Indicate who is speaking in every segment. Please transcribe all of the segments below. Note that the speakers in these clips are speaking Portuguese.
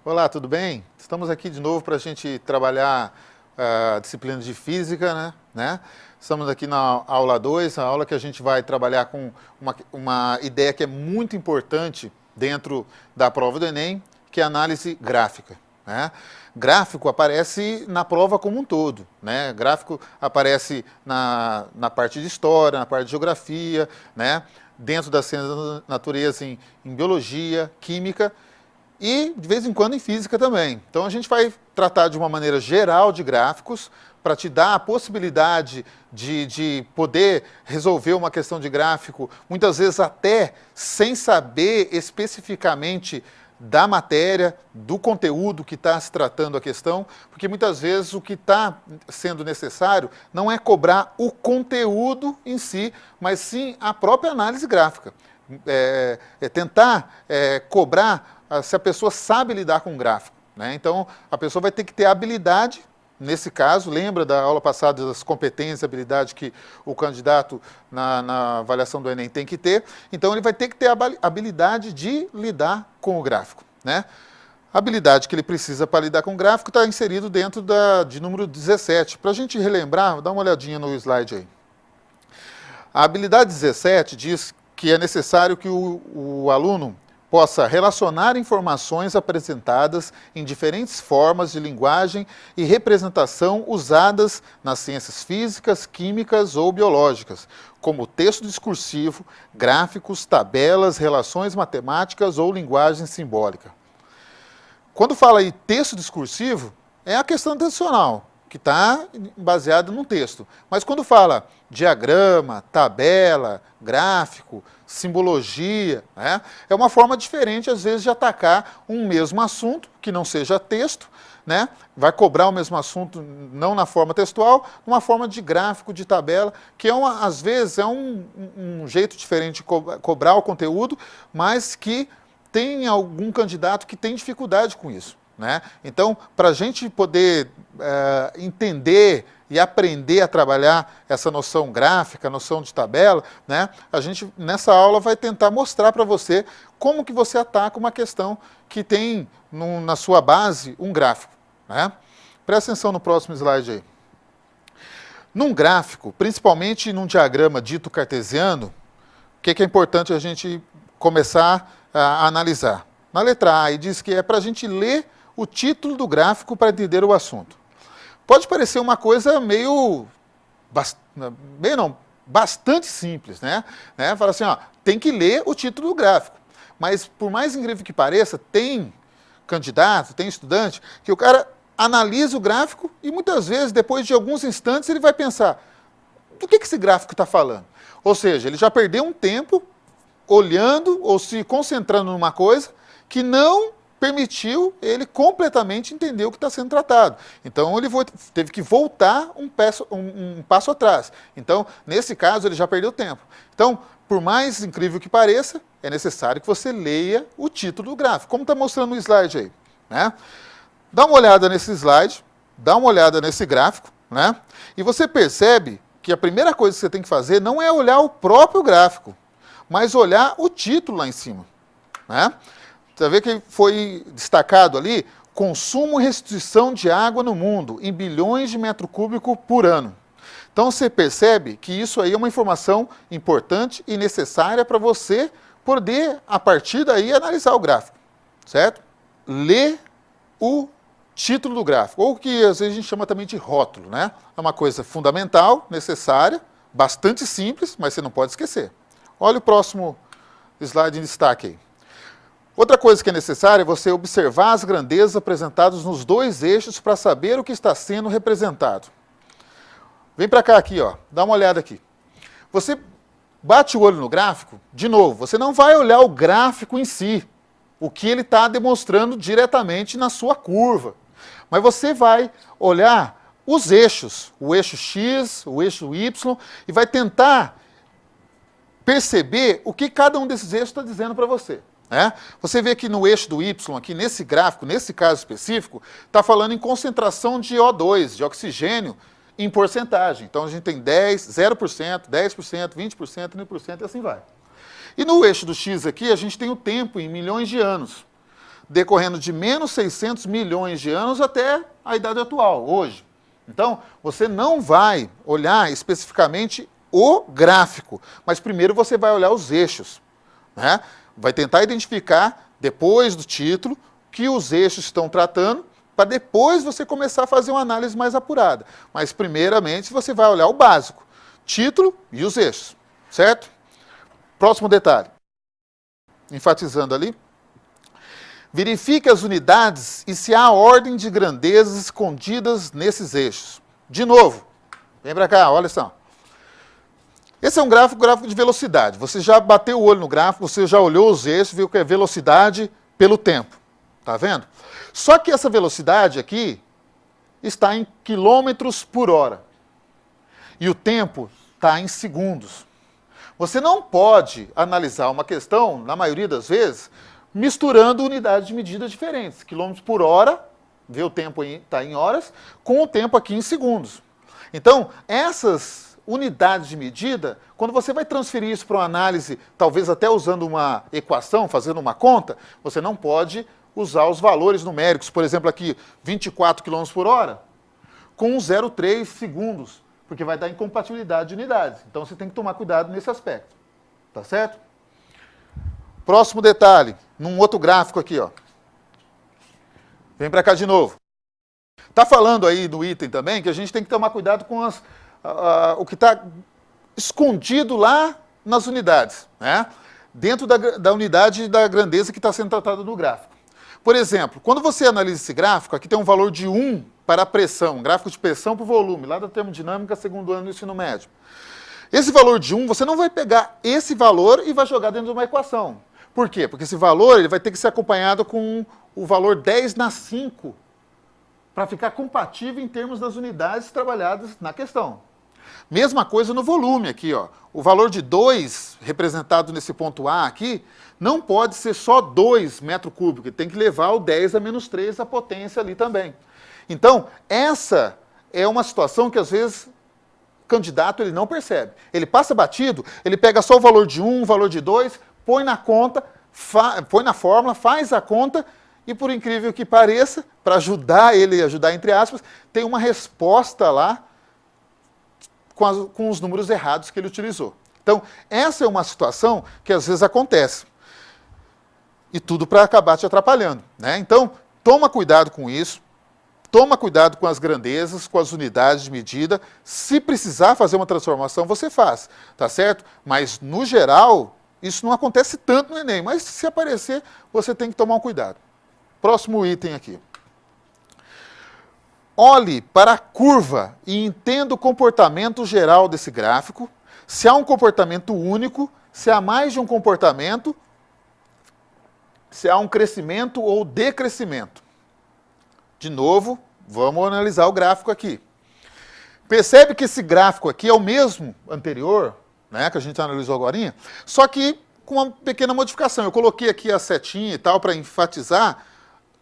Speaker 1: Olá, tudo bem? Estamos aqui de novo para a gente trabalhar a disciplina de física, né? Estamos aqui na aula 2, a aula que a gente vai trabalhar com uma ideia que é muito importante dentro da prova do Enem, que é a análise gráfica, né? Gráfico aparece na prova como um todo, né? Gráfico aparece na parte de história, na parte de geografia, né? Dentro das ciências da natureza, em biologia, química, e, de vez em quando, em física também. Então, a gente vai tratar de uma maneira geral de gráficos para te dar a possibilidade de poder resolver uma questão de gráfico, muitas vezes até sem saber especificamente da matéria, do conteúdo que está se tratando a questão, porque muitas vezes o que está sendo necessário não é cobrar o conteúdo em si, mas sim a própria análise gráfica. Tentar cobrar se a pessoa sabe lidar com gráfico, né? Então, a pessoa vai ter que ter habilidade, nesse caso, lembra da aula passada das competências e habilidades que o candidato na avaliação do Enem tem que ter. Então, ele vai ter que ter a habilidade de lidar com o gráfico, né? A habilidade que ele precisa para lidar com o gráfico está inserido dentro de número 17. Para a gente relembrar, dá uma olhadinha no slide aí. A habilidade 17 diz que é necessário que o aluno possa relacionar informações apresentadas em diferentes formas de linguagem e representação usadas nas ciências físicas, químicas ou biológicas, como texto discursivo, gráficos, tabelas, relações matemáticas ou linguagem simbólica. Quando fala em texto discursivo, é a questão tradicional, que está baseada num texto. Mas quando fala diagrama, tabela, gráfico, simbologia, né, é uma forma diferente, às vezes, de atacar um mesmo assunto, que não seja texto, né, vai cobrar o mesmo assunto não na forma textual, numa forma de gráfico, de tabela, que às vezes é um jeito diferente de cobrar o conteúdo, mas que tem algum candidato que tem dificuldade com isso, né? Então, para a gente poder entender e aprender a trabalhar essa noção gráfica, noção de tabela, né, a gente, nessa aula, vai tentar mostrar para você como que você ataca uma questão que tem na sua base um gráfico, né? Presta atenção no próximo slide aí. Num gráfico, principalmente num diagrama dito cartesiano, o que é importante a gente começar a analisar? Na letra A, ele diz que é para a gente ler o título do gráfico para entender o assunto. Pode parecer uma coisa bastante simples, né? Fala assim, ó, tem que ler o título do gráfico. Mas, por mais incrível que pareça, tem candidato, tem estudante, que o cara analisa o gráfico e muitas vezes, depois de alguns instantes, ele vai pensar, do que esse gráfico está falando? Ou seja, ele já perdeu um tempo olhando ou se concentrando numa coisa que não permitiu ele completamente entender o que está sendo tratado. Então, ele teve que voltar um passo atrás. Então, nesse caso, ele já perdeu tempo. Então, por mais incrível que pareça, é necessário que você leia o título do gráfico, como está mostrando no slide aí, né? Dá uma olhada nesse slide, dá uma olhada nesse gráfico, né? E você percebe que a primeira coisa que você tem que fazer não é olhar o próprio gráfico, mas olhar o título lá em cima, né? Você vê que foi destacado ali, consumo e restituição de água no mundo, em bilhões de metros cúbicos por ano. Então você percebe que isso aí é uma informação importante e necessária para você poder, a partir daí, analisar o gráfico, certo? Ler o título do gráfico, ou o que às vezes a gente chama também de rótulo, né? É uma coisa fundamental, necessária, bastante simples, mas você não pode esquecer. Olha o próximo slide em destaque aí. Outra coisa que é necessária é você observar as grandezas apresentadas nos dois eixos para saber o que está sendo representado. Vem para cá aqui, ó, dá uma olhada aqui. Você bate o olho no gráfico, de novo, você não vai olhar o gráfico em si, o que ele está demonstrando diretamente na sua curva. Mas você vai olhar os eixos, o eixo X, o eixo Y, e vai tentar perceber o que cada um desses eixos está dizendo para você. Você vê que no eixo do Y, aqui nesse gráfico, nesse caso específico, está falando em concentração de O2, de oxigênio, em porcentagem. Então a gente tem 0%, 10%, 20%, 30% e assim vai. E no eixo do X aqui, a gente tem o tempo em milhões de anos. decorrendo de menos 600 milhões de anos até a idade atual, hoje. Então, você não vai olhar especificamente o gráfico, mas primeiro você vai olhar os eixos, né? Vai tentar identificar, depois do título, que os eixos estão tratando, para depois você começar a fazer uma análise mais apurada. Mas, primeiramente, você vai olhar o básico, título e os eixos, certo? Próximo detalhe, enfatizando ali. Verifique as unidades e se há ordem de grandezas escondidas nesses eixos. De novo, vem para cá, olha só. Esse é um gráfico de velocidade. Você já bateu o olho no gráfico, você já olhou os eixos, viu que é velocidade pelo tempo. Tá vendo? Só que essa velocidade aqui está em quilômetros por hora. E o tempo está em segundos. Você não pode analisar uma questão, na maioria das vezes, misturando unidades de medida diferentes. Quilômetros por hora, vê o tempo está em horas, com o tempo aqui em segundos. Então, essas unidades de medida, quando você vai transferir isso para uma análise, talvez até usando uma equação, fazendo uma conta, você não pode usar os valores numéricos. Por exemplo, aqui, 24 km por hora, com 0,3 segundos, porque vai dar incompatibilidade de unidades. Então, você tem que tomar cuidado nesse aspecto. Tá certo? Próximo detalhe, num outro gráfico aqui, ó. Vem para cá de novo. Tá falando aí do item também que a gente tem que tomar cuidado com o que está escondido lá nas unidades, né? Dentro da unidade da grandeza que está sendo tratada no gráfico. Por exemplo, quando você analisa esse gráfico, aqui tem um valor de 1 para a pressão, um gráfico de pressão por volume, lá da termodinâmica, segundo ano do ensino médio. Esse valor de 1, você não vai pegar esse valor e vai jogar dentro de uma equação. Por quê? Porque esse valor ele vai ter que ser acompanhado com o valor 10 na 5, para ficar compatível em termos das unidades trabalhadas na questão. Mesma coisa no volume aqui, ó. O valor de 2, representado nesse ponto A aqui, não pode ser só 2 metros cúbicos, tem que levar o 10 a menos 3 a potência ali também. Então, essa é uma situação que às vezes o candidato ele não percebe. Ele passa batido, ele pega só o valor de 1, o valor de 2, põe na conta, põe na fórmula, faz a conta e, por incrível que pareça, para ajudar ele, ajudar entre aspas, tem uma resposta lá com os números errados que ele utilizou. Então, essa é uma situação que às vezes acontece. E tudo para acabar te atrapalhando, né? Então, toma cuidado com isso, toma cuidado com as grandezas, com as unidades de medida. Se precisar fazer uma transformação, você faz, tá certo? Mas, no geral, isso não acontece tanto no Enem, mas se aparecer, você tem que tomar um cuidado. Próximo item aqui. Olhe para a curva e entenda o comportamento geral desse gráfico, se há um comportamento único, se há mais de um comportamento, se há um crescimento ou decrescimento. De novo, vamos analisar o gráfico aqui. Percebe que esse gráfico aqui é o mesmo anterior, né, que a gente analisou agora, só que com uma pequena modificação. Eu coloquei aqui a setinha e tal para enfatizar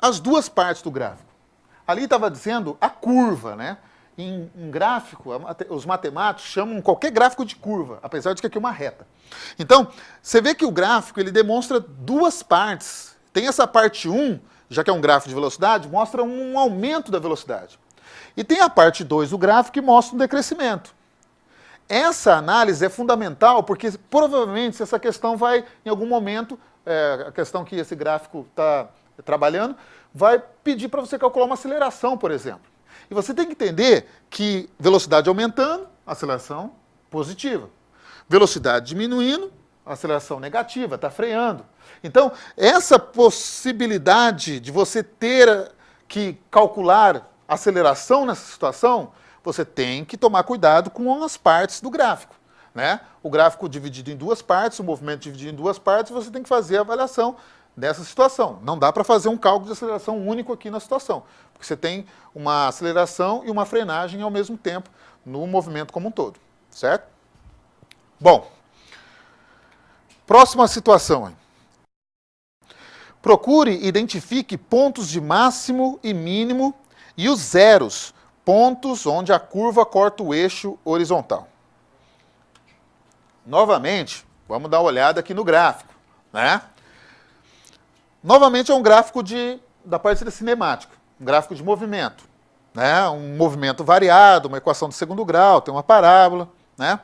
Speaker 1: as duas partes do gráfico. Ali estava dizendo a curva, né? Em gráfico, os matemáticos chamam qualquer gráfico de curva, apesar de que aqui é uma reta. Então, você vê que o gráfico ele demonstra duas partes. Tem essa parte 1, já que é um gráfico de velocidade, mostra um aumento da velocidade. E tem a parte 2 do gráfico que mostra um decrescimento. Essa análise é fundamental porque provavelmente essa questão vai, em algum momento, a questão que esse gráfico está trabalhando, vai pedir para você calcular uma aceleração, por exemplo. E você tem que entender que velocidade aumentando, aceleração positiva. Velocidade diminuindo, aceleração negativa, está freando. Então, essa possibilidade de você ter que calcular aceleração nessa situação, você tem que tomar cuidado com as partes do gráfico, né? O gráfico dividido em duas partes, o movimento dividido em duas partes, você tem que fazer a avaliação dessa situação. Não dá para fazer um cálculo de aceleração único aqui na situação, porque você tem uma aceleração e uma frenagem ao mesmo tempo no movimento como um todo, certo? Bom, próxima situação. Procure e identifique pontos de máximo e mínimo e os zeros, pontos onde a curva corta o eixo horizontal. Novamente, vamos dar uma olhada aqui no gráfico, né? Novamente é um gráfico da parte da cinemática, um gráfico de movimento, né? Um movimento variado, uma equação de segundo grau, tem uma parábola, né?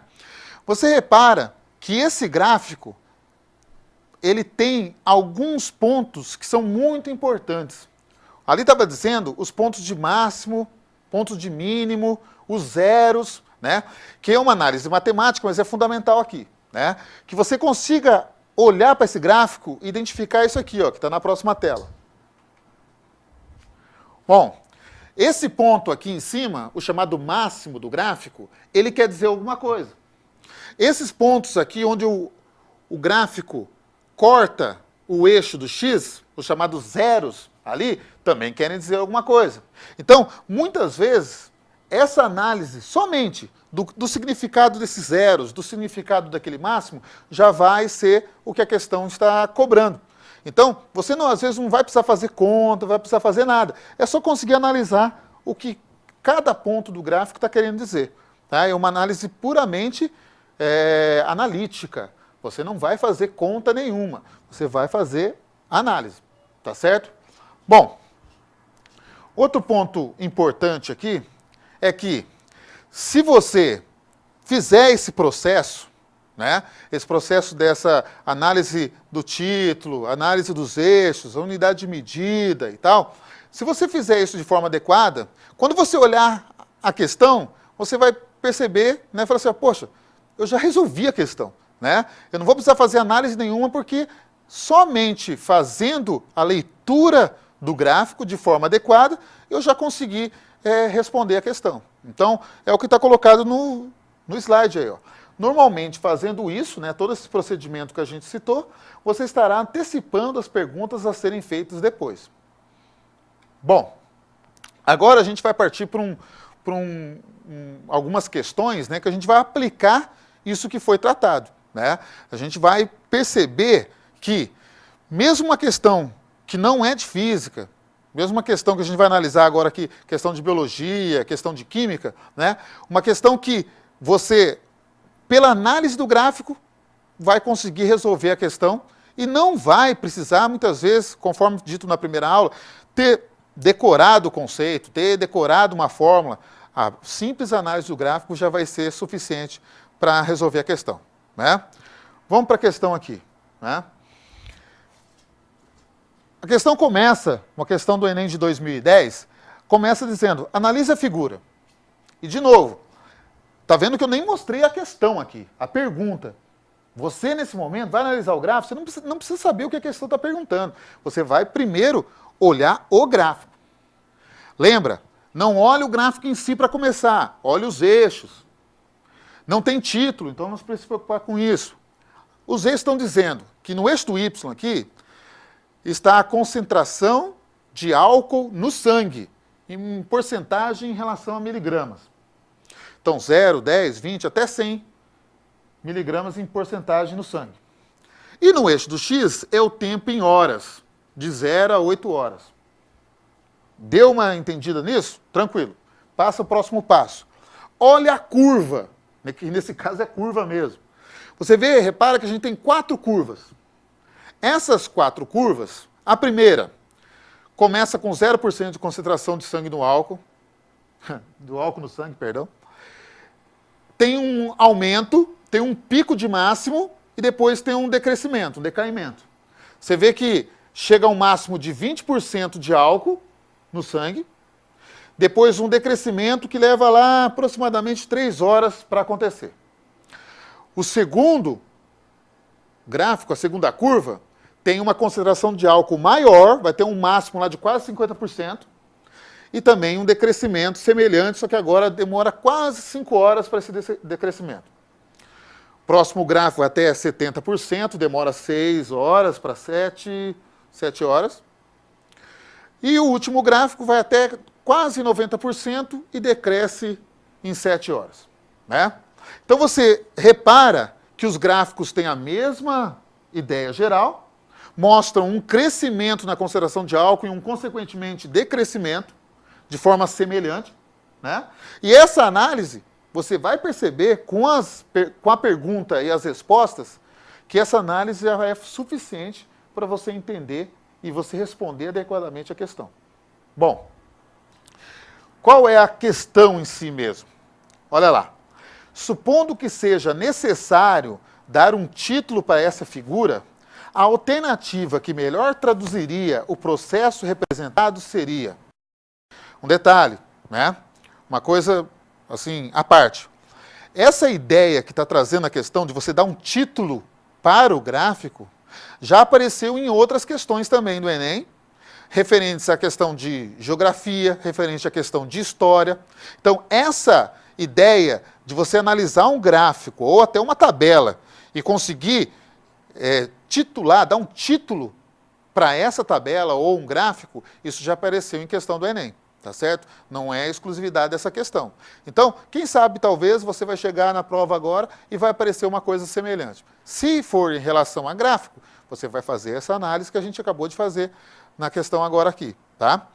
Speaker 1: Você repara que esse gráfico, ele tem alguns pontos que são muito importantes. Ali estava dizendo os pontos de máximo, pontos de mínimo, os zeros, né? Que é uma análise matemática, mas é fundamental aqui, né? Que você consiga olhar para esse gráfico e identificar isso aqui, ó, que está na próxima tela. Bom, esse ponto aqui em cima, o chamado máximo do gráfico, ele quer dizer alguma coisa. Esses pontos aqui, onde o gráfico corta o eixo do x, os chamados zeros ali, também querem dizer alguma coisa. Então, muitas vezes, essa análise somente do significado desses zeros, do significado daquele máximo, já vai ser o que a questão está cobrando. Então, você às vezes não vai precisar fazer conta, não vai precisar fazer nada. É só conseguir analisar o que cada ponto do gráfico está querendo dizer. Tá? É uma análise puramente analítica. Você não vai fazer conta nenhuma. Você vai fazer análise. Tá certo? Bom, outro ponto importante aqui é que, se você fizer esse processo, né, esse processo dessa análise do título, análise dos eixos, a unidade de medida e tal, se você fizer isso de forma adequada, quando você olhar a questão, você vai perceber, né, falar assim, poxa, eu já resolvi a questão, né? Eu não vou precisar fazer análise nenhuma porque somente fazendo a leitura do gráfico de forma adequada, eu já consegui responder a questão. Então, é o que está colocado no slide aí, ó. Normalmente, fazendo isso, né, todo esse procedimento que a gente citou, você estará antecipando as perguntas a serem feitas depois. Bom, agora a gente vai partir para algumas questões, né, que a gente vai aplicar isso que foi tratado, né? A gente vai perceber que, mesmo uma questão que não é de física, mesmo uma questão que a gente vai analisar agora aqui, questão de biologia, questão de química, né? Uma questão que você, pela análise do gráfico, vai conseguir resolver a questão e não vai precisar, muitas vezes, conforme dito na primeira aula, ter decorado o conceito, ter decorado uma fórmula. A simples análise do gráfico já vai ser suficiente para resolver a questão, né? Vamos para a questão aqui, né? A questão começa, uma questão do Enem de 2010, começa dizendo, analise a figura. E, de novo, está vendo que eu nem mostrei a questão aqui, a pergunta. Você, nesse momento, vai analisar o gráfico, você não precisa saber o que a questão está perguntando. Você vai primeiro olhar o gráfico. Lembra, não olhe o gráfico em si para começar, olhe os eixos. Não tem título, então não se precisa se preocupar com isso. Os eixos estão dizendo que no eixo do Y aqui, está a concentração de álcool no sangue, em porcentagem em relação a miligramas. Então, 0, 10, 20, até 100 miligramas em porcentagem no sangue. E no eixo do X é o tempo em horas, de 0 a 8 horas. Deu uma entendida nisso? Tranquilo. Passa o próximo passo. Olha a curva, que nesse caso é curva mesmo. Você vê, repara que a gente tem 4 curvas. Essas 4 curvas, a primeira começa com 0% de concentração de sangue no álcool, do álcool no sangue, perdão. Tem um aumento, tem um pico de máximo e depois tem um decrescimento, um decaimento. Você vê que chega a um máximo de 20% de álcool no sangue, depois um decrescimento que leva lá aproximadamente 3 horas para acontecer. O segundo gráfico, a segunda curva, tem uma concentração de álcool maior, vai ter um máximo lá de quase 50%, e também um decrescimento semelhante, só que agora demora quase 5 horas para esse decrescimento. Próximo gráfico até 70%, demora 6 horas para 7 horas. E o último gráfico vai até quase 90% e decresce em 7 horas, né? Então você repara que os gráficos têm a mesma ideia geral, mostram um crescimento na concentração de álcool e um, consequentemente, decrescimento, de forma semelhante, né? E essa análise, você vai perceber com a pergunta e as respostas, que essa análise já é suficiente para você entender e você responder adequadamente a questão. Bom, qual é a questão em si mesmo? Olha lá. Supondo que seja necessário dar um título para essa figura, a alternativa que melhor traduziria o processo representado seria... Um detalhe, né? Uma coisa assim, à parte. Essa ideia que está trazendo a questão de você dar um título para o gráfico, já apareceu em outras questões também do Enem, referentes à questão de geografia, referente à questão de história. Então, essa ideia de você analisar um gráfico ou até uma tabela e conseguir titular, dar um título para essa tabela ou um gráfico, isso já apareceu em questão do Enem, tá certo? Não é exclusividade dessa questão. Então, quem sabe, talvez, você vai chegar na prova agora e vai aparecer uma coisa semelhante. Se for em relação a gráfico, você vai fazer essa análise que a gente acabou de fazer na questão agora aqui, tá?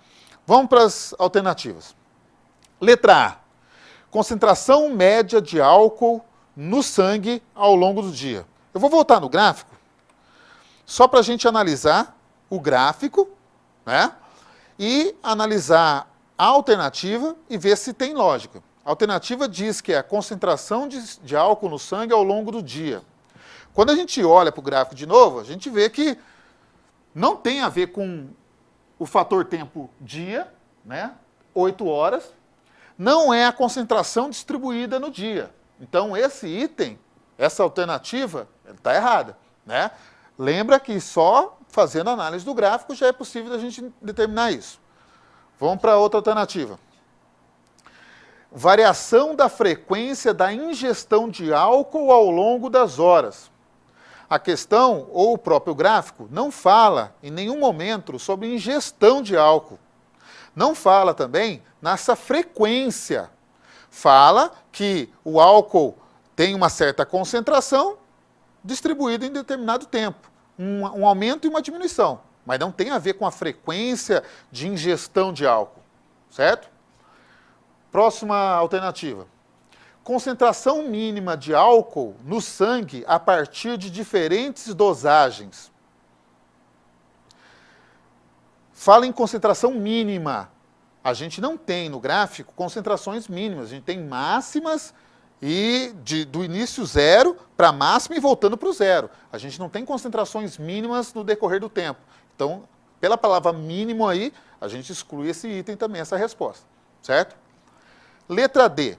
Speaker 1: Vamos para as alternativas. Letra A. Concentração média de álcool no sangue ao longo do dia. Eu vou voltar no gráfico, só para a gente analisar o gráfico, né? E analisar a alternativa e ver se tem lógica. A alternativa diz que é a concentração de álcool no sangue ao longo do dia. Quando a gente olha para o gráfico de novo, a gente vê que não tem a ver com o fator tempo dia, né? 8 horas, não é a concentração distribuída no dia. Então, esse item, essa alternativa, está errada, né? Lembra que só fazendo análise do gráfico já é possível a gente determinar isso. Vamos para outra alternativa. Variação da frequência da ingestão de álcool ao longo das horas. A questão, ou o próprio gráfico, não fala em nenhum momento sobre ingestão de álcool. Não fala também nessa frequência. Fala que o álcool tem uma certa concentração distribuída em determinado tempo. Um aumento e uma diminuição. Mas não tem a ver com a frequência de ingestão de álcool. Certo? Próxima alternativa. Concentração mínima de álcool no sangue a partir de diferentes dosagens. Fala em concentração mínima. A gente não tem no gráfico concentrações mínimas. A gente tem máximas e do início zero para máxima e voltando para o zero. A gente não tem concentrações mínimas no decorrer do tempo. Então, pela palavra mínimo aí, a gente exclui esse item também, essa resposta. Certo? Letra D.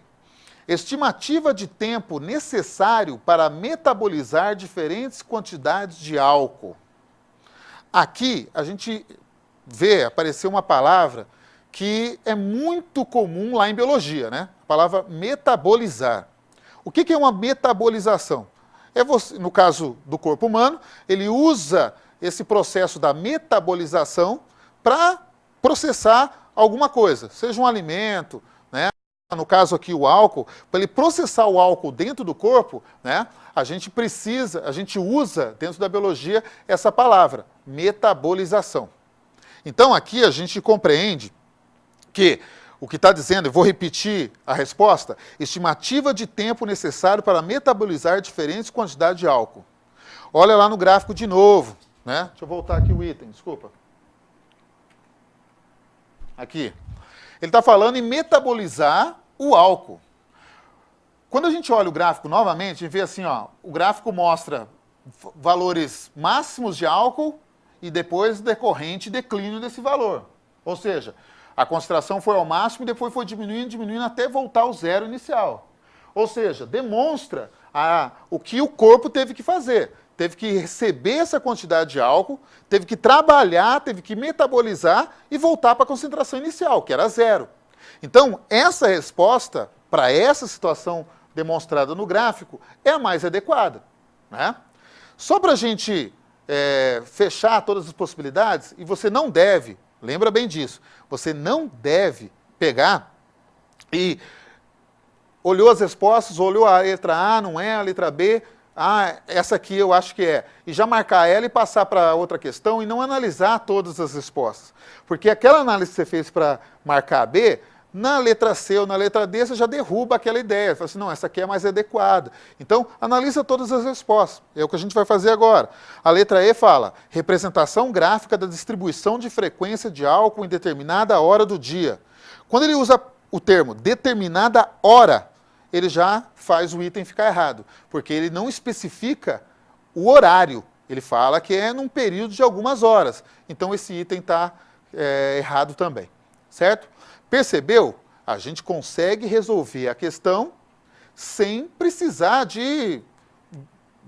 Speaker 1: Estimativa de tempo necessário para metabolizar diferentes quantidades de álcool. Aqui, a gente vê aparecer uma palavra que é muito comum lá em biologia, né? A palavra metabolizar. O que é uma metabolização? É você, no caso do corpo humano, ele usa esse processo da metabolização para processar alguma coisa, seja um alimento, né? No caso aqui o álcool, para ele processar o álcool dentro do corpo, né? A gente usa dentro da biologia essa palavra, metabolização. Então aqui a gente compreende que o que está dizendo, eu vou repetir a resposta, estimativa de tempo necessário para metabolizar diferentes quantidades de álcool. Olha lá no gráfico de novo, né? Deixa eu voltar aqui o item, desculpa. Aqui. Ele está falando em metabolizar o álcool. Quando a gente olha o gráfico novamente, a gente vê assim, ó, o gráfico mostra valores máximos de álcool e depois decorrente declínio desse valor. Ou seja, a concentração foi ao máximo e depois foi diminuindo, diminuindo até voltar ao zero inicial. Ou seja, demonstra o que o corpo teve que fazer. Teve que receber essa quantidade de álcool, teve que trabalhar, teve que metabolizar e voltar para a concentração inicial, que era zero. Então, essa resposta para essa situação demonstrada no gráfico é a mais adequada, né? Só para a gente fechar todas as possibilidades, e você não deve, lembra bem disso, você não deve pegar e olhou as respostas, olhou a letra A, não é, a letra B, essa aqui eu acho que é, e já marcar ela e passar para outra questão e não analisar todas as respostas. Porque aquela análise que você fez para marcar a B, Na letra C ou na letra D, você já derruba aquela ideia. Fala assim, não, essa aqui é mais adequada. Então, analisa todas as respostas. É o que a gente vai fazer agora. A letra E fala, representação gráfica da distribuição de frequência de álcool em determinada hora do dia. Quando ele usa o termo determinada hora, ele já faz o item ficar errado, porque ele não especifica o horário. Ele fala que é num período de algumas horas. Então, esse item está errado também, certo? Percebeu? A gente consegue resolver a questão sem precisar de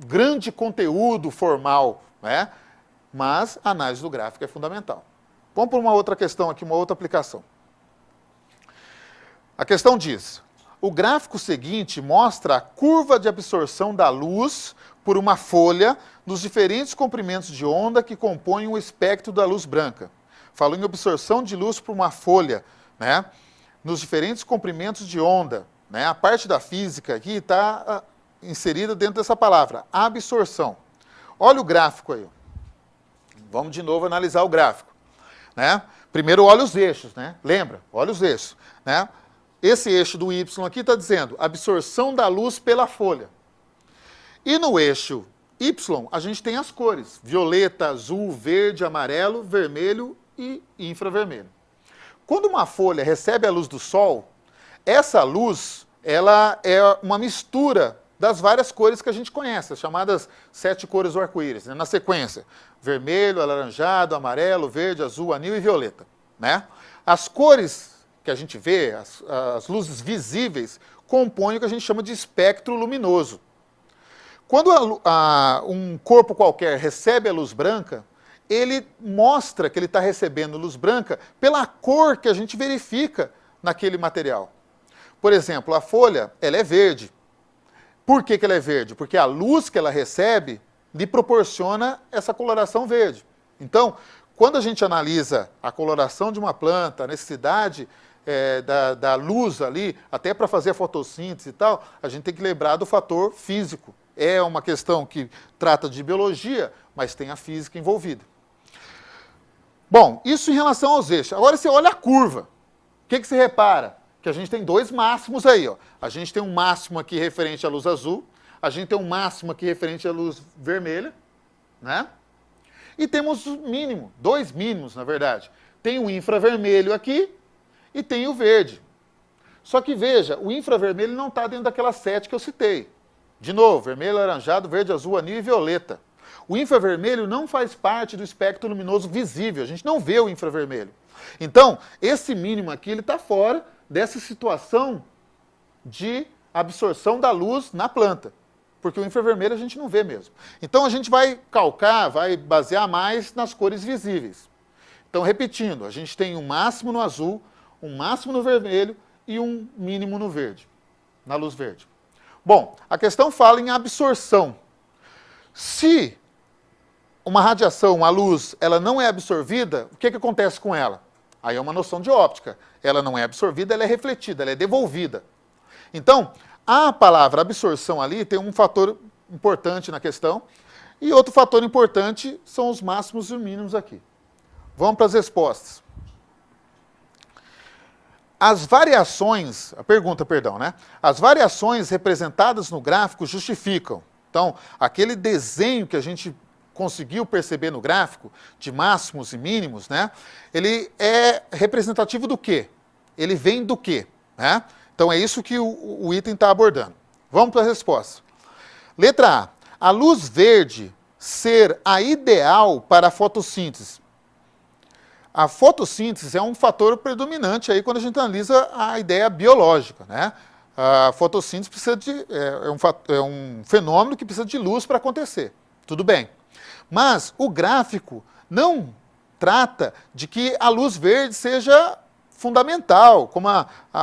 Speaker 1: grande conteúdo formal, né? Mas a análise do gráfico é fundamental. Vamos para uma outra questão aqui, uma outra aplicação. A questão diz, o gráfico seguinte mostra a curva de absorção da luz por uma folha nos diferentes comprimentos de onda que compõem o espectro da luz branca. Falou em absorção de luz por uma folha, né, nos diferentes comprimentos de onda. Né, a parte da física aqui está inserida dentro dessa palavra, absorção. Olha o gráfico aí. Vamos de novo analisar o gráfico. Né? Primeiro olha os eixos, né? Lembra? Olha os eixos. Né? Esse eixo do Y aqui está dizendo absorção da luz pela folha. E no eixo Y, a gente tem as cores, violeta, azul, verde, amarelo, vermelho e infravermelho. Quando uma folha recebe a luz do sol, essa luz ela é uma mistura das várias cores que a gente conhece, as chamadas 7 cores do arco-íris, né? Na sequência, vermelho, alaranjado, amarelo, verde, azul, anil e violeta. Né? As cores que a gente vê, as luzes visíveis, compõem o que a gente chama de espectro luminoso. Quando um corpo qualquer recebe a luz branca, ele mostra que ele está recebendo luz branca pela cor que a gente verifica naquele material. Por exemplo, a folha, ela é verde. Por que ela é verde? Porque a luz que ela recebe lhe proporciona essa coloração verde. Então, quando a gente analisa a coloração de uma planta, a necessidade da luz ali, até para fazer a fotossíntese e tal, a gente tem que lembrar do fator físico. É uma questão que trata de biologia, mas tem a física envolvida. Bom, isso em relação aos eixos. Agora você olha a curva. O que você repara? Que a gente tem dois máximos aí. Ó. A gente tem um máximo aqui referente à luz azul, a gente tem um máximo aqui referente à luz vermelha, né? E temos o mínimo, dois mínimos, na verdade. Tem o infravermelho aqui e tem o verde. Só que veja, o infravermelho não está dentro daquelas 7 que eu citei. De novo, vermelho, laranjado, verde, azul, anil e violeta. O infravermelho não faz parte do espectro luminoso visível, a gente não vê o infravermelho. Então, esse mínimo aqui está fora dessa situação de absorção da luz na planta, porque o infravermelho a gente não vê mesmo. Então, a gente vai calcar, vai basear mais nas cores visíveis. Então, repetindo, a gente tem um máximo no azul, um máximo no vermelho e um mínimo no verde, na luz verde. Bom, a questão fala em absorção. Se uma radiação, uma luz, ela não é absorvida, o que acontece com ela? Aí é uma noção de óptica. Ela não é absorvida, ela é refletida, ela é devolvida. Então, a palavra absorção ali tem um fator importante na questão, e outro fator importante são os máximos e os mínimos aqui. Vamos para as respostas. As variações, né? As variações representadas no gráfico justificam. Então, aquele desenho que a gente conseguiu perceber no gráfico, de máximos e mínimos, né? Ele é representativo do quê? Ele vem do quê? Né? Então, é isso que o item está abordando. Vamos para a resposta. Letra A. A luz verde ser a ideal para a fotossíntese. A fotossíntese é um fator predominante aí quando a gente analisa a ideia biológica, né? A fotossíntese precisa é um fenômeno que precisa de luz para acontecer. Tudo bem. Mas o gráfico não trata de que a luz verde seja fundamental, como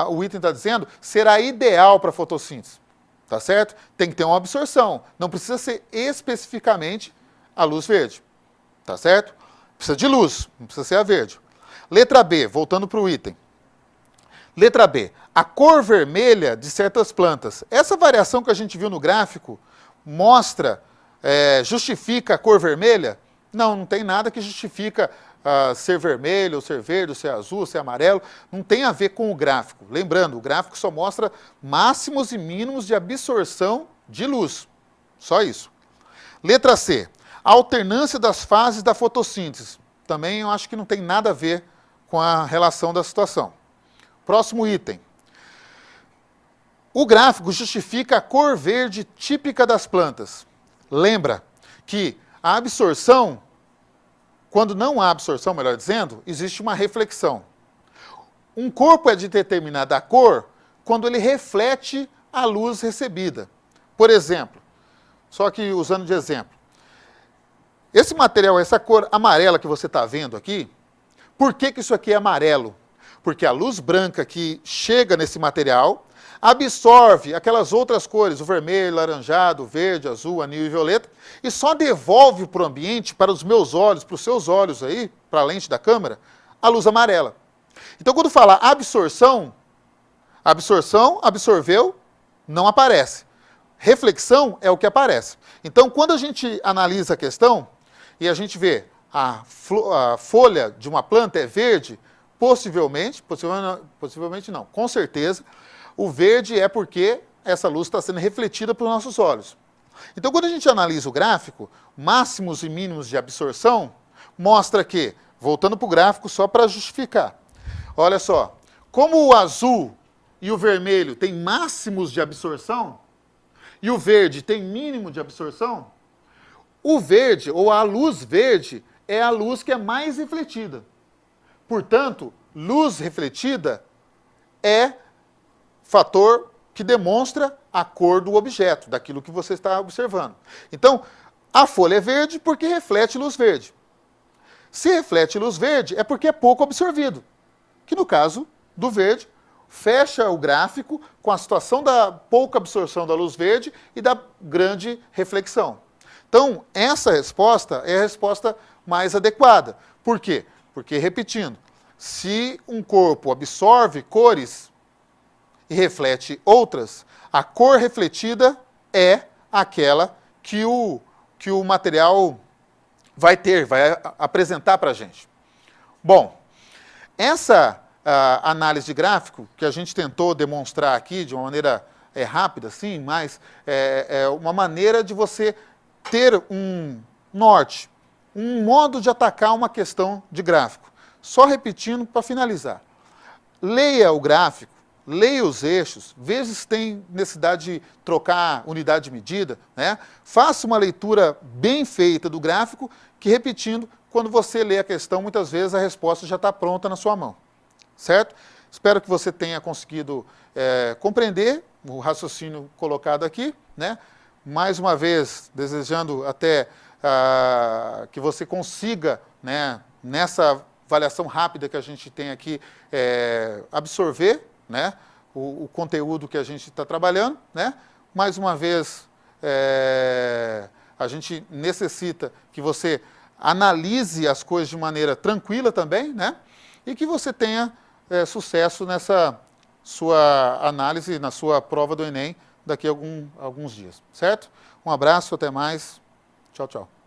Speaker 1: o item está dizendo, será ideal para a fotossíntese. Tá certo? Tem que ter uma absorção. Não precisa ser especificamente a luz verde. Tá certo? Precisa de luz, não precisa ser a verde. Letra B, voltando para o item. Letra B, a cor vermelha de certas plantas. Essa variação que a gente viu no gráfico mostra, justifica a cor vermelha? Não, não tem nada que justifica ser vermelho, ou ser verde, ou ser azul, ou ser amarelo. Não tem a ver com o gráfico. Lembrando, o gráfico só mostra máximos e mínimos de absorção de luz. Só isso. Letra C. A alternância das fases da fotossíntese. Também eu acho que não tem nada a ver com a relação da situação. Próximo item. O gráfico justifica a cor verde típica das plantas. Lembra que a absorção, quando não há absorção, melhor dizendo, existe uma reflexão. Um corpo é de determinada cor quando ele reflete a luz recebida. Por exemplo, só que usando de exemplo, esse material, essa cor amarela que você está vendo aqui, por que isso aqui é amarelo? Porque a luz branca que chega nesse material absorve aquelas outras cores, o vermelho, laranjado, verde, azul, anil e violeta, e só devolve para o ambiente, para os meus olhos, para os seus olhos aí, para a lente da câmera, a luz amarela. Então, quando fala absorção, absorveu, não aparece. Reflexão é o que aparece. Então, quando a gente analisa a questão e a gente vê a folha de uma planta é verde, possivelmente não, com certeza, o verde é porque essa luz está sendo refletida para os nossos olhos. Então, quando a gente analisa o gráfico, máximos e mínimos de absorção, mostra que, voltando para o gráfico só para justificar, olha só, como o azul e o vermelho têm máximos de absorção, e o verde tem mínimo de absorção, o verde, ou a luz verde, é a luz que é mais refletida. Portanto, luz refletida é fator que demonstra a cor do objeto, daquilo que você está observando. Então, a folha é verde porque reflete luz verde. Se reflete luz verde, é porque é pouco absorvido, que no caso do verde, fecha o gráfico com a situação da pouca absorção da luz verde e da grande reflexão. Então, essa resposta é a resposta mais adequada. Por quê? Porque, repetindo, se um corpo absorve cores e reflete outras, a cor refletida é aquela que o material vai apresentar para a gente. Bom, essa análise de gráfico que a gente tentou demonstrar aqui de uma maneira rápida, sim, mas é uma maneira de você ter um norte, um modo de atacar uma questão de gráfico. Só repetindo para finalizar. Leia o gráfico, leia os eixos, veja se tem necessidade de trocar unidade de medida, né? Faça uma leitura bem feita do gráfico, que, repetindo, quando você lê a questão, muitas vezes a resposta já está pronta na sua mão. Certo? Espero que você tenha conseguido compreender o raciocínio colocado aqui, né? Mais uma vez, desejando até que você consiga, né, nessa avaliação rápida que a gente tem aqui, absorver, né, o conteúdo que a gente está trabalhando, né? Mais uma vez, a gente necessita que você analise as coisas de maneira tranquila também, né? E que você tenha sucesso nessa sua análise, na sua prova do Enem daqui a alguns dias, certo? Um abraço, até mais. Tchau, tchau.